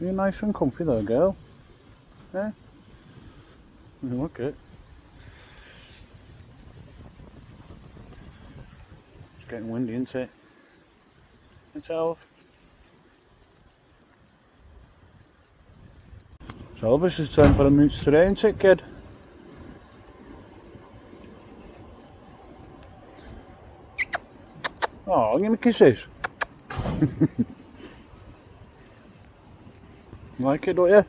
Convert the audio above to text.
You're nice and comfy there, girl. Eh? Look it. It's getting windy, isn't it? It's Elf. It's Elvis, it's time for a mooch today, isn't it, kid? Oh, give me kisses. Like it, don't you?